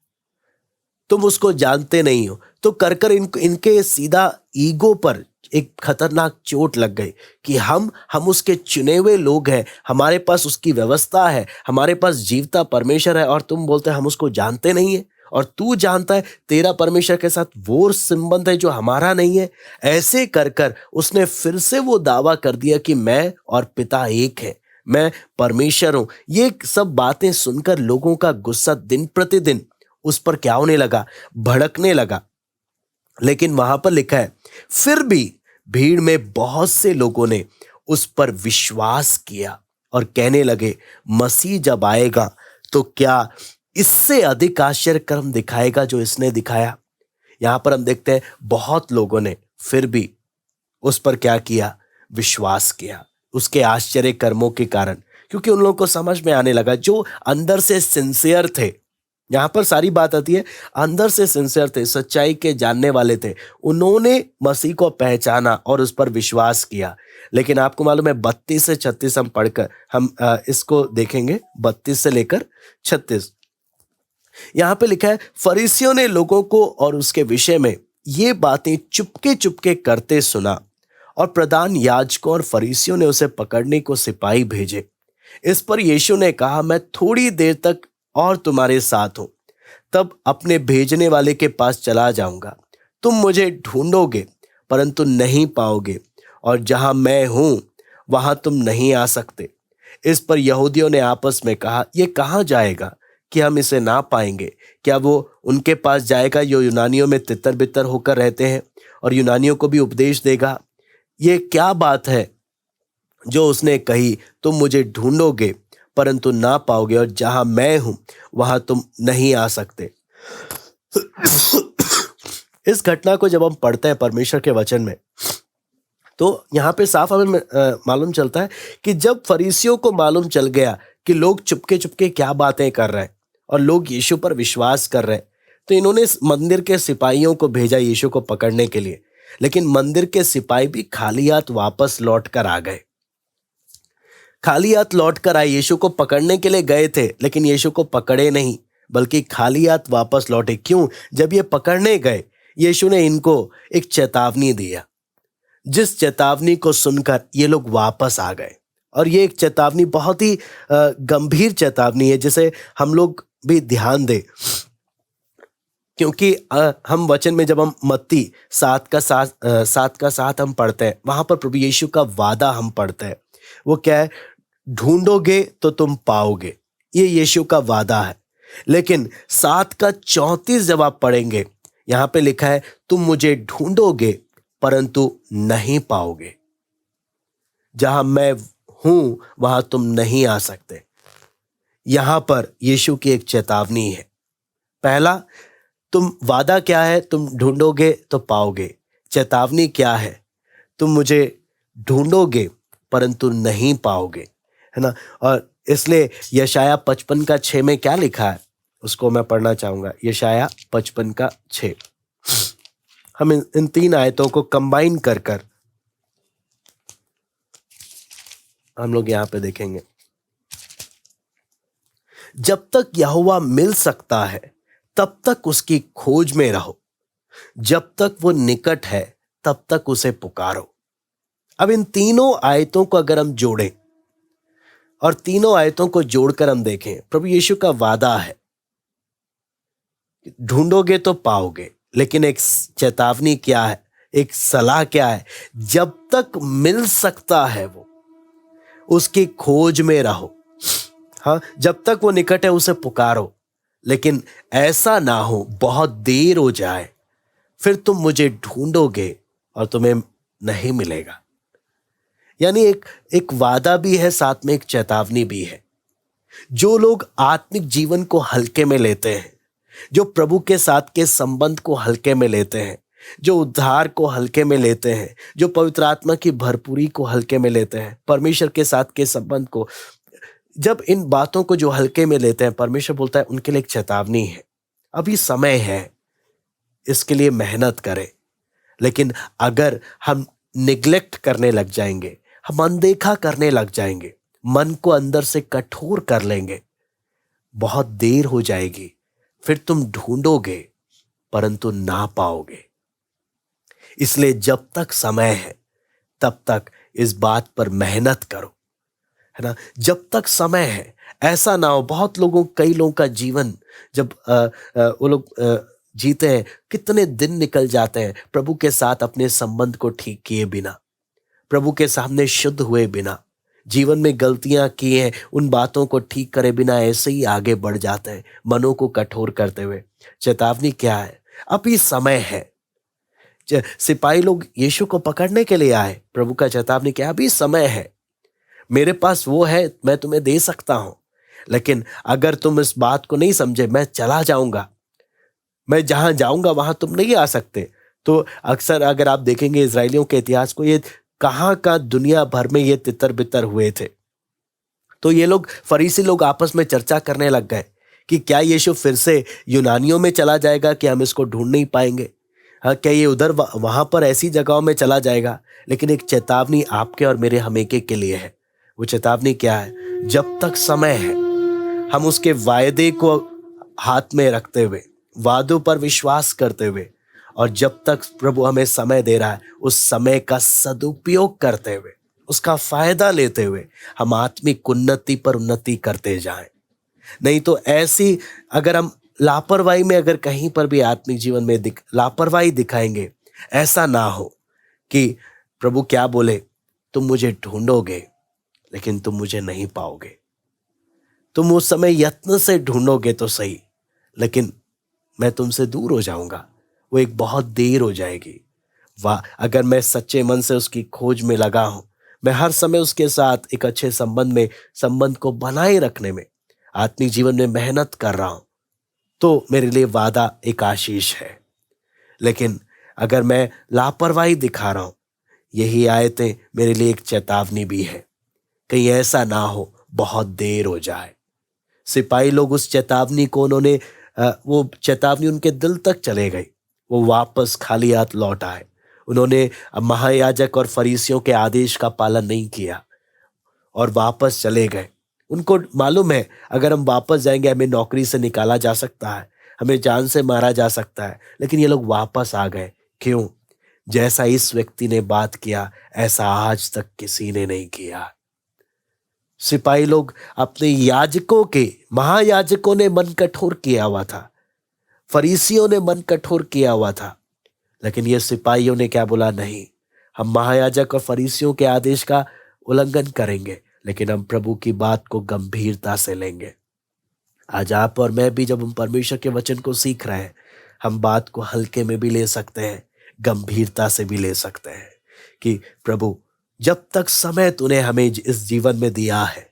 तुम उसको जानते नहीं हो। तो कर इनके सीधा ईगो पर एक खतरनाक चोट लग गई कि हम उसके चुने हुए लोग हैं, हमारे पास उसकी व्यवस्था है, हमारे पास जीवता परमेश्वर है, और तुम बोलते हैं हम उसको जानते नहीं है, और तू जानता है तेरा परमेश्वर के साथ वो संबंध है जो हमारा नहीं है। ऐसे कर उसने फिर से वो दावा कर दिया कि मैं और पिता एक है, मैं परमेश्वर हूं। ये सब बातें सुनकर लोगों का गुस्सा दिन प्रतिदिन उस पर क्या होने लगा, भड़कने लगा। लेकिन वहां पर लिखा है फिर भी भीड़ में बहुत से लोगों ने उस पर विश्वास किया और कहने लगे मसीह जब आएगा तो क्या इससे अधिक आश्चर्य कर्म दिखाएगा जो इसने दिखाया। यहां पर हम देखते हैं बहुत लोगों ने फिर भी उस पर क्या किया, विश्वास किया, उसके आश्चर्य कर्मों के कारण, क्योंकि उन लोगों को समझ में आने लगा, जो अंदर से सिंसियर थे। यहां पर सारी बात आती है, अंदर से सिंसियर थे, सच्चाई के जानने वाले थे, उन्होंने मसीह को पहचाना और उस पर विश्वास किया। लेकिन आपको मालूम है 32 से 36 हम पढ़कर हम इसको देखेंगे, 32 से लेकर 36। यहां पे लिखा है फरीसियों ने लोगों को और उसके विषय में ये बातें चुपके चुपके करते सुना, और प्रधान याजकों और फरीसियों ने उसे पकड़ने को सिपाही भेजे। इस पर यीशु ने कहा मैं थोड़ी देर तक और तुम्हारे साथ हूं, तब अपने भेजने वाले के पास चला जाऊंगा। तुम मुझे ढूंढोगे परंतु नहीं पाओगे, और जहां मैं हूं वहां तुम नहीं आ सकते। इस पर यहूदियों ने आपस में कहा ये कहां जाएगा कि हम इसे ना पाएंगे? क्या वो उनके पास जाएगा जो यूनानियों में तितर बितर होकर रहते हैं, और यूनानियों को भी उपदेश देगा? ये क्या बात है जो उसने कही, तुम मुझे ढूंढोगे परंतु ना पाओगे, और जहां मैं हूं वहां तुम नहीं आ सकते। इस घटना को जब हम पढ़ते हैं परमेश्वर के वचन में, तो यहाँ पे साफ हमें मालूम चलता है कि जब फरीसियों को मालूम चल गया कि लोग चुपके चुपके क्या बातें कर रहे हैं और लोग यीशु पर विश्वास कर रहे हैं, तो इन्होंने मंदिर के सिपाहियों को भेजा यीशु को पकड़ने के लिए। लेकिन मंदिर के सिपाही भी खाली हाथ वापस लौट कर आ गए। खाली हाथ लौट कर आए, यीशु को पकड़ने के लिए गए थे लेकिन यीशु को पकड़े नहीं, बल्कि खाली हाथ वापस लौटे। क्यों? जब ये पकड़ने गए, यीशु ने इनको एक चेतावनी दिया, जिस चेतावनी को सुनकर ये लोग वापस आ गए। और ये एक चेतावनी बहुत ही गंभीर चेतावनी है, जिसे हम लोग भी ध्यान दें, क्योंकि हम वचन में जब हम मत्ती 7 हम पढ़ते हैं, वहां पर प्रभु यीशु का वादा हम पढ़ते हैं। वो क्या है? ढूंढोगे तो तुम पाओगे, ये यीशु का वादा है। लेकिन 7:34 जब आप पढ़ेंगे, यहां पे लिखा है, तुम मुझे ढूंढोगे परंतु नहीं पाओगे, जहां मैं हूं वहां तुम नहीं आ सकते। यहां पर यीशु की एक चेतावनी है। पहला, तुम वादा क्या है? तुम ढूंढोगे तो पाओगे। चेतावनी क्या है? तुम मुझे ढूंढोगे परंतु नहीं पाओगे, है ना। और इसलिए यशाया 55:6 में क्या लिखा है, उसको मैं पढ़ना चाहूंगा। यशाया 55:6। हम इन 3 आयतों को कंबाइन कर कर हम लोग यहां पे देखेंगे। जब तक यहोवा मिल सकता है तब तक उसकी खोज में रहो, जब तक वो निकट है तब तक उसे पुकारो। अब इन तीनों आयतों को अगर हम जोड़ें और तीनों आयतों को जोड़कर हम देखें, प्रभु यीशु का वादा है, ढूंढोगे तो पाओगे। लेकिन एक चेतावनी क्या है, एक सलाह क्या है? जब तक मिल सकता है वो, उसकी खोज में रहो। हाँ, जब तक वो निकट है उसे पुकारो। लेकिन ऐसा ना हो बहुत देर हो जाए, फिर तुम मुझे ढूंढोगे और तुम्हें नहीं मिलेगा। यानी एक वादा भी है, साथ में एक चेतावनी भी है। जो लोग आत्मिक जीवन को हल्के में लेते हैं, जो प्रभु के साथ के संबंध को हल्के में लेते हैं, जो उद्धार को हल्के में लेते हैं, जो पवित्र आत्मा की भरपूरी को हल्के में लेते हैं, परमेश्वर के साथ के संबंध को, जब इन बातों को जो हल्के में लेते हैं, परमेश्वर बोलता है उनके लिए एक चेतावनी है। अभी समय है, इसके लिए मेहनत करें। लेकिन अगर हम निग्लेक्ट करने लग जाएंगे, हम अनदेखा करने लग जाएंगे, मन को अंदर से कठोर कर लेंगे, बहुत देर हो जाएगी, फिर तुम ढूंढोगे परंतु ना पाओगे। इसलिए जब तक समय है तब तक इस बात पर मेहनत करो, है ना। जब तक समय है, ऐसा ना हो, बहुत लोगों, कई लोगों का जीवन जब वो लोग जीते हैं, कितने दिन निकल जाते हैं प्रभु के साथ अपने संबंध को ठीक किए बिना, प्रभु के सामने शुद्ध हुए बिना, जीवन में गलतियां किए हैं उन बातों को ठीक करे बिना ऐसे ही आगे बढ़ जाते हैं, मनों को कठोर करते हुए। चेतावनी क्या है? अभी समय है। सिपाही लोग यीशु को पकड़ने के लिए आए, प्रभु का चेतावनी क्या? अभी समय है, मेरे पास वो है, मैं तुम्हें दे सकता हूं। लेकिन अगर तुम इस बात को नहीं समझे, मैं चला जाऊंगा, मैं जहां जाऊंगा वहां तुम नहीं आ सकते। तो अक्सर अगर आप देखेंगे इजरायलियों के इतिहास को, ये कहां का दुनिया भर में ये तितर बितर हुए थे। तो ये लोग, फरीसी लोग आपस में चर्चा करने लग गए कि क्या यीशु फिर से यूनानियों में चला जाएगा कि हम इसको ढूंढ नहीं पाएंगे? हाँ, क्या ये उधर वहां पर ऐसी जगहों में चला जाएगा? लेकिन एक चेतावनी आपके और मेरे हमेके के लिए है। वो चेतावनी क्या है? जब तक समय है, हम उसके वायदे को हाथ में रखते हुए, वादों पर विश्वास करते हुए, और जब तक प्रभु हमें समय दे रहा है, उस समय का सदुपयोग करते हुए, उसका फायदा लेते हुए हम आत्मिक उन्नति पर उन्नति करते जाएं। नहीं तो ऐसी, अगर हम लापरवाही में, अगर कहीं पर भी आत्मिक जीवन में लापरवाही दिखाएंगे, ऐसा ना हो कि प्रभु क्या बोले, तुम मुझे ढूंढोगे लेकिन तुम मुझे नहीं पाओगे। तुम उस समय यत्न से ढूंढोगे तो सही, लेकिन मैं तुमसे दूर हो जाऊंगा, वो एक बहुत देर हो जाएगी। वाह, अगर मैं सच्चे मन से उसकी खोज में लगा हूं, मैं हर समय उसके साथ एक अच्छे संबंध को बनाए रखने में, आत्मिक जीवन में मेहनत कर रहा हूं, तो मेरे लिए वादा एक आशीष है। लेकिन अगर मैं लापरवाही दिखा रहा हूं, यही आयतें मेरे लिए एक चेतावनी भी है, कहीं ऐसा ना हो बहुत देर हो जाए। सिपाही लोग उस चेतावनी को, उन्होंने वो चेतावनी उनके दिल तक चले गई, वो वापस खाली हाथ लौट आए। उन्होंने महायाजक और फरीसियों के आदेश का पालन नहीं किया और वापस चले गए। उनको मालूम है अगर हम वापस जाएंगे हमें नौकरी से निकाला जा सकता है, हमें जान से मारा जा सकता है, लेकिन ये लोग वापस आ गए। क्यों? जैसा इस व्यक्ति ने बात किया ऐसा आज तक किसी ने नहीं किया। सिपाही लोग अपने याजकों के, महायाजकों ने मन कठोर किया हुआ था, फरीसियों ने मन कठोर किया हुआ था, लेकिन ये सिपाहियों ने क्या बोला? नहीं, हम महायाजक और फरीसियों के आदेश का उल्लंघन करेंगे, लेकिन हम प्रभु की बात को गंभीरता से लेंगे। आज आप और मैं भी जब हम परमेश्वर के वचन को सीख रहे हैं, हम बात को हल्के में भी ले सकते हैं, गंभीरता से भी ले सकते हैं कि प्रभु जब तक समय तूने हमें इस जीवन में दिया है,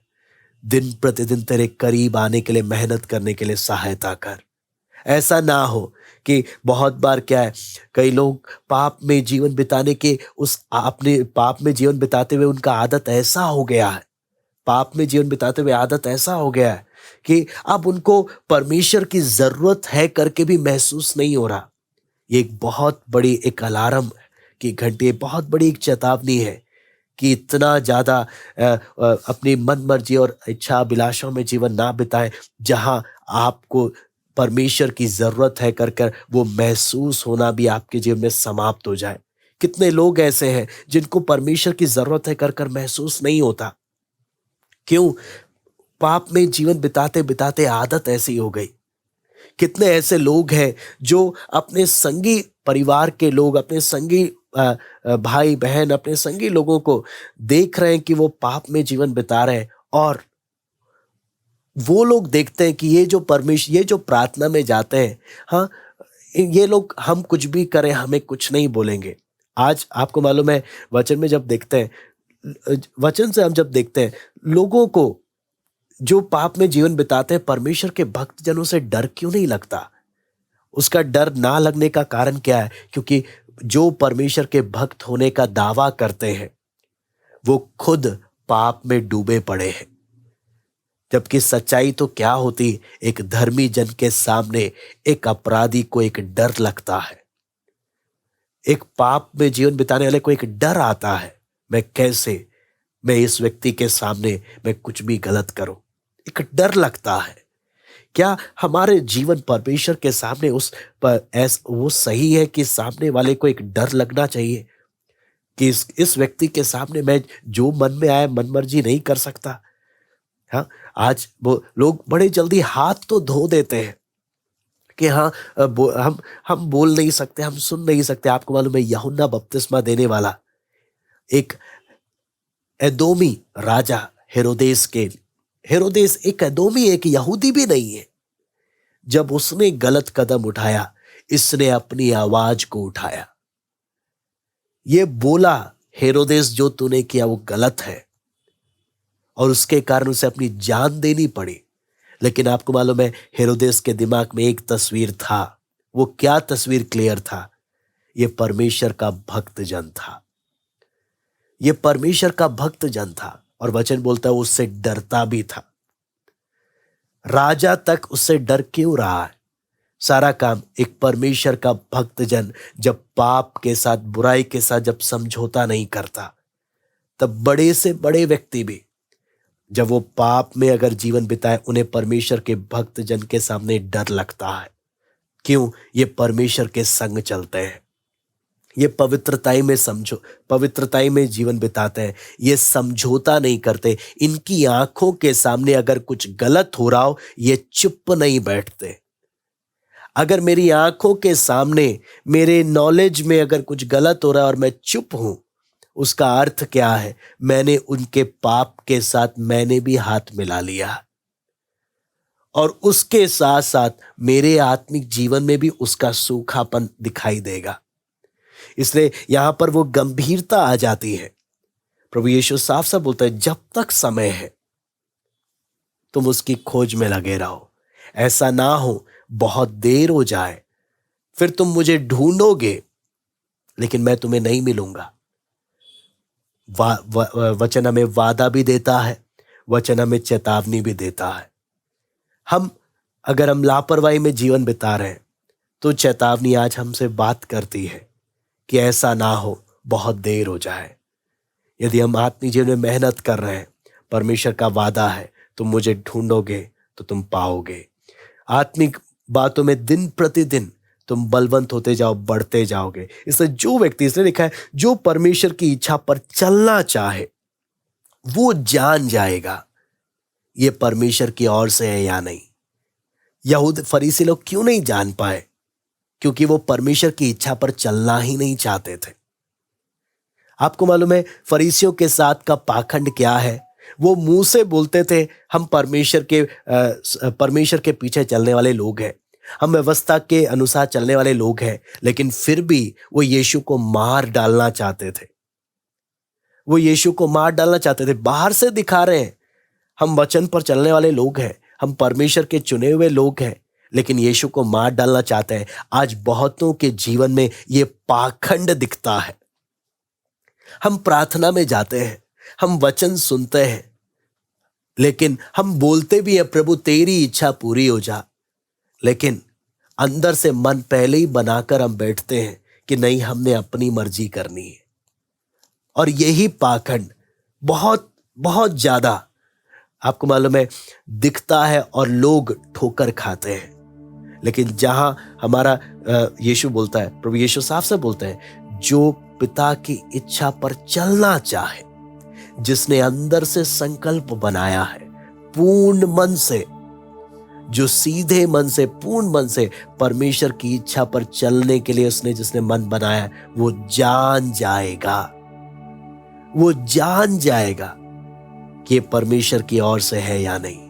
दिन प्रतिदिन तेरे करीब आने के लिए, मेहनत करने के लिए सहायता कर। ऐसा ना हो कि बहुत बार क्या है, कई लोग पाप में जीवन बिताने के अपने पाप में जीवन बिताते हुए उनका आदत ऐसा हो गया है, पाप में जीवन बिताते हुए आदत ऐसा हो गया है कि अब उनको परमेश्वर की जरूरत है करके भी महसूस नहीं हो रहा। ये एक बहुत बड़ी एक अलार्म की घंटी, बहुत बड़ी एक चेतावनी है कि इतना ज्यादा अपनी मन मर्जी और इच्छा अभिलाषाओं में जीवन ना बिताएं, जहां आपको परमेश्वर की जरूरत है कर कर वो महसूस होना भी आपके जीवन में समाप्त हो जाए। कितने लोग ऐसे हैं जिनको परमेश्वर की जरूरत है कर कर महसूस नहीं होता। क्यों? पाप में जीवन बिताते बिताते आदत ऐसी हो गई। कितने ऐसे लोग हैं जो अपने संगी परिवार के लोग, अपने संगी भाई बहन, अपने संगी लोगों को देख रहे हैं कि वो पाप में जीवन बिता रहे हैं, और वो लोग देखते हैं कि ये जो प्रार्थना में जाते हैं, हाँ, ये लोग हम कुछ भी करें हमें कुछ नहीं बोलेंगे। आज आपको मालूम है वचन में जब देखते हैं, वचन से हम जब देखते हैं लोगों को जो पाप में जीवन बिताते हैं, परमेश्वर के भक्तजनों से डर क्यों नहीं लगता? उसका डर ना लगने का कारण क्या है? क्योंकि जो परमेश्वर के भक्त होने का दावा करते हैं वो खुद पाप में डूबे पड़े हैं। जबकि सच्चाई तो क्या होती, एक धर्मी जन के सामने एक अपराधी को एक डर लगता है, एक पाप में जीवन बिताने वाले को एक डर आता है, मैं इस व्यक्ति के सामने मैं कुछ भी गलत करूं, एक डर लगता है। क्या हमारे जीवन परमेश्वर के सामने वो सही है कि सामने वाले को एक डर लगना चाहिए कि इस व्यक्ति के सामने मैं जो मन में आए मन मर्जी नहीं कर सकता? हाँ, आज वो लोग बड़े जल्दी हाथ तो धो देते हैं कि हाँ, हम बोल नहीं सकते, हम सुन नहीं सकते। आपको मालूम है यूहन्ना बपतिस्मा देने वाला एक एदोमी राजा हेरोदेस एक एदोमी, एक यहूदी भी नहीं है। जब उसने गलत कदम उठाया, इसने अपनी आवाज को उठाया, ये बोला हेरोदेस जो तूने किया वो गलत है, और उसके कारण उसे अपनी जान देनी पड़ी। लेकिन आपको मालूम है हेरोदेस के दिमाग में एक तस्वीर था। वो क्या तस्वीर क्लियर था? ये परमेश्वर का भक्त जन था, ये परमेश्वर का भक्त जन था, और वचन बोलता है वो उससे डरता भी था। राजा तक उससे डर क्यों रहा है? सारा काम एक परमेश्वर का भक्त जन जब पाप के साथ, बुराई के साथ जब समझौता नहीं करता, तब बड़े से बड़े व्यक्ति भी जब वो पाप में अगर जीवन बिताए, उन्हें परमेश्वर के भक्त जन के सामने डर लगता है। क्यों? ये परमेश्वर के संग चलते हैं, ये पवित्रताई में जीवन बिताते हैं, ये समझौता नहीं करते। इनकी आंखों के सामने अगर कुछ गलत हो रहा हो, ये चुप नहीं बैठते। अगर मेरी आंखों के सामने, मेरे नॉलेज में अगर कुछ गलत हो रहा है और मैं चुप हूं, उसका अर्थ क्या है? मैंने उनके पाप के साथ मैंने भी हाथ मिला लिया, और उसके साथ साथ मेरे आत्मिक जीवन में भी उसका सूखापन दिखाई देगा। इसलिए यहां पर वो गंभीरता आ जाती है। प्रभु यीशु साफ साफ बोलता है, जब तक समय है तुम उसकी खोज में लगे रहो। ऐसा ना हो बहुत देर हो जाए, फिर तुम मुझे ढूंढोगे लेकिन मैं तुम्हें नहीं मिलूंगा। वचन हमें वादा भी देता है, वचन हमें चेतावनी भी देता है। अगर हम लापरवाही में जीवन बिता रहे हैं तो चेतावनी आज हमसे बात करती है कि ऐसा ना हो बहुत देर हो जाए। यदि हम आत्मिक जीवन में मेहनत कर रहे हैं, परमेश्वर का वादा है, तुम मुझे ढूंढोगे तो तुम पाओगे। आत्मिक बातों में दिन प्रतिदिन तुम बलवंत होते जाओ, बढ़ते जाओगे। इसलिए जो व्यक्ति, इसने लिखा है, जो परमेश्वर की इच्छा पर चलना चाहे वो जान जाएगा ये परमेश्वर की ओर से है या नहीं। यहूद फरीसी लोग क्यों नहीं जान पाए? क्योंकि वो परमेश्वर की इच्छा पर चलना ही नहीं चाहते थे। आपको मालूम है फरीसियों के साथ का पाखंड क्या है? वो मुंह से बोलते थे हम परमेश्वर के पीछे चलने वाले लोग हैं, हम व्यवस्था के अनुसार चलने वाले लोग हैं, लेकिन फिर भी वो यीशु को मार डालना चाहते थे। वो यीशु को मार डालना चाहते थे। बाहर से दिखा रहे हैं हम वचन पर चलने वाले लोग हैं, हम परमेश्वर के चुने हुए लोग हैं, लेकिन यीशु को मार डालना चाहते हैं। आज बहुतों के जीवन में ये पाखंड दिखता है। हम प्रार्थना में जाते हैं, हम वचन सुनते हैं, लेकिन हम बोलते भी हैं प्रभु तेरी इच्छा पूरी हो जा, लेकिन अंदर से मन पहले ही बनाकर हम बैठते हैं कि नहीं, हमने अपनी मर्जी करनी है। और यही पाखंड बहुत बहुत ज्यादा आपको मालूम है दिखता है और लोग ठोकर खाते हैं। लेकिन जहां हमारा यीशु बोलता है, प्रभु यीशु साफ से बोलते हैं, जो पिता की इच्छा पर चलना चाहे, जिसने अंदर से संकल्प बनाया है पूर्ण मन से, जो सीधे मन से, पूर्ण मन से परमेश्वर की इच्छा पर चलने के लिए उसने जिसने मन बनाया, वो जान जाएगा, वो जान जाएगा कि ये परमेश्वर की ओर से है या नहीं।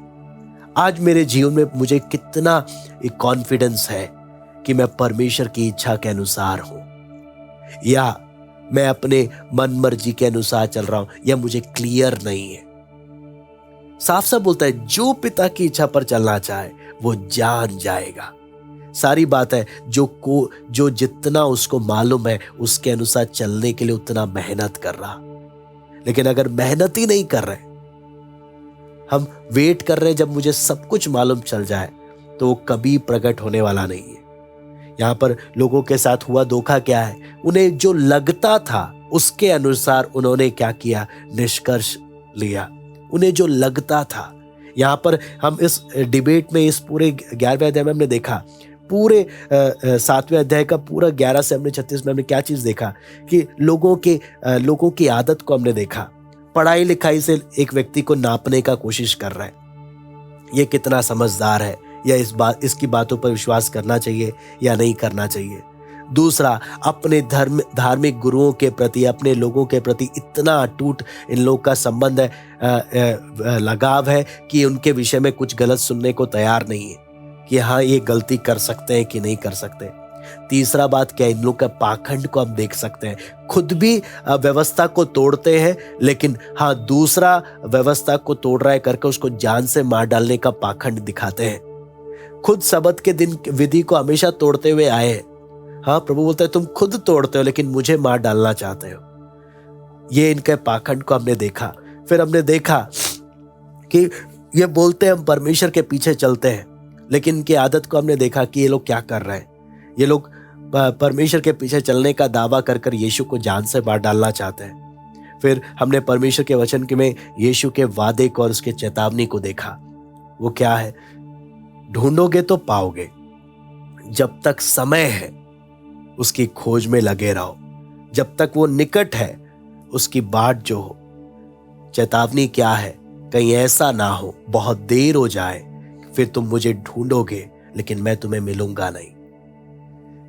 आज मेरे जीवन में मुझे कितना एक कॉन्फिडेंस है कि मैं परमेश्वर की इच्छा के अनुसार हूं, या मैं अपने मन मर्जी के अनुसार चल रहा हूं, या मुझे क्लियर नहीं है। साफ साफ बोलता है जो पिता की इच्छा पर चलना चाहे वो जान जाएगा। सारी बात है, जो जितना उसको मालूम है उसके अनुसार चलने के लिए उतना मेहनत कर रहा। लेकिन अगर मेहनत ही नहीं कर रहे, हम वेट कर रहे हैं जब मुझे सब कुछ मालूम चल जाए, तो वो कभी प्रकट होने वाला नहीं है। यहां पर लोगों के साथ हुआ धोखा क्या है? उन्हें जो लगता था उसके अनुसार उन्होंने क्या किया? निष्कर्ष लिया। उन्हें जो लगता था, यहां पर हम इस डिबेट में, इस पूरे 11वें अध्याय में हमने देखा, पूरे 7वें अध्याय का पूरा 11 से हमने 36 में हमने क्या चीज देखा कि लोगों की आदत को हमने देखा। पढ़ाई लिखाई से एक व्यक्ति को नापने का कोशिश कर रहा है, ये कितना समझदार है, या इसकी बातों पर विश्वास करना चाहिए या नहीं करना चाहिए। दूसरा, अपने धार्मिक गुरुओं के प्रति, अपने लोगों के प्रति इतना अटूट इन लोगों का संबंध है, लगाव है कि उनके विषय में कुछ गलत सुनने को तैयार नहीं है कि हाँ ये गलती कर सकते हैं कि नहीं कर सकते। तीसरा बात क्या, इन लोग का पाखंड को हम देख सकते हैं। खुद भी व्यवस्था को तोड़ते हैं, लेकिन हाँ दूसरा व्यवस्था को तोड़ रहा है करके उसको जान से मार डालने का पाखंड दिखाते हैं। खुद सबत के दिन विधि को हमेशा तोड़ते हुए आए हैं। हाँ, प्रभु बोलते हैं तुम खुद तोड़ते हो लेकिन मुझे मार डालना चाहते हो। ये इनके पाखंड को हमने देखा। फिर हमने देखा कि ये बोलते हैं हम परमेश्वर के पीछे चलते हैं, लेकिन इनकी आदत को हमने देखा कि ये लोग क्या कर रहे हैं। ये लोग परमेश्वर के पीछे चलने का दावा कर कर यीशु को जान से मार डालना चाहते हैं। फिर हमने परमेश्वर के वचन के में यीशु के वादे को और उसके चेतावनी को देखा। वो क्या है? ढूंढोगे तो पाओगे, जब तक समय है उसकी खोज में लगे रहो, जब तक वो निकट है उसकी बाट जो हो। चेतावनी क्या है? कहीं ऐसा ना हो बहुत देर हो जाए, फिर तुम मुझे ढूंढोगे लेकिन मैं तुम्हें मिलूंगा नहीं।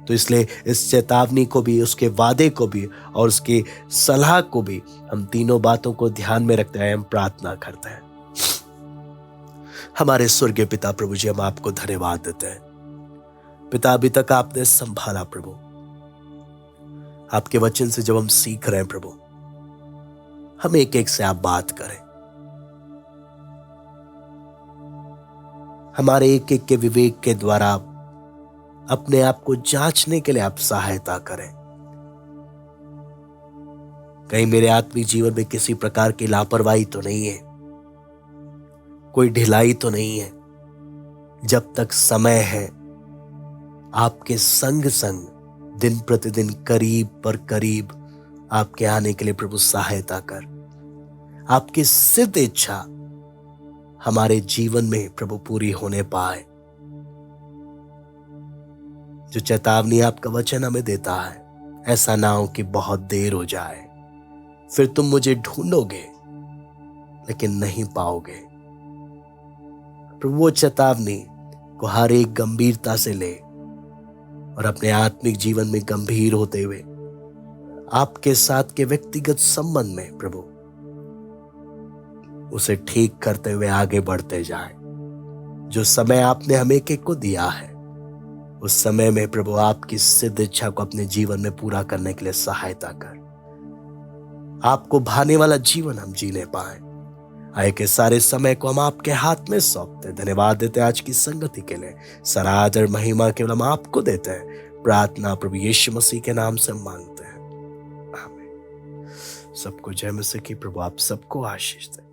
तो इसलिए इस चेतावनी को भी, उसके वादे को भी और उसकी सलाह को भी, हम तीनों बातों को ध्यान में रखते हैं, हम प्रार्थना करते हैं। हमारे स्वर्गीय पिता प्रभु जी, हम आपको धन्यवाद देते हैं। पिता, अभी तक आपने संभाला प्रभु, आपके वचन से जब हम सीख रहे हैं प्रभु, हम एक एक से आप बात करें, हमारे एक एक के विवेक के द्वारा अपने आप को जांचने के लिए आप सहायता करें। कहीं मेरे आत्मिक जीवन में किसी प्रकार की लापरवाही तो नहीं है, कोई ढिलाई तो नहीं है। जब तक समय है आपके संग संग दिन प्रतिदिन करीब पर करीब आपके आने के लिए प्रभु सहायता कर। आपकी सिद्ध इच्छा हमारे जीवन में प्रभु पूरी होने पाए। जो चेतावनी आपका वचन हमें देता है, ऐसा ना हो कि बहुत देर हो जाए, फिर तुम मुझे ढूंढोगे लेकिन नहीं पाओगे। प्रभु वो चेतावनी को हर एक गंभीरता से ले और अपने आत्मिक जीवन में गंभीर होते हुए आपके साथ के व्यक्तिगत संबंध में प्रभु उसे ठीक करते हुए आगे बढ़ते जाए। जो समय आपने हमें एक एक को दिया है, उस समय में प्रभु आपकी सिद्ध इच्छा को अपने जीवन में पूरा करने के लिए सहायता कर, आपको भाने वाला जीवन हम जीने पाए। आए के सारे समय को हम आपके हाथ में सौंपते, धन्यवाद देते आज की संगति के लिए। सारा आदर महिमा केवल हम आपको देते हैं। प्रार्थना प्रभु यीशु मसीह के नाम से मांगते हैं, आमीन। सबको जय मसीह की। प्रभु आप सबको आशीष दे।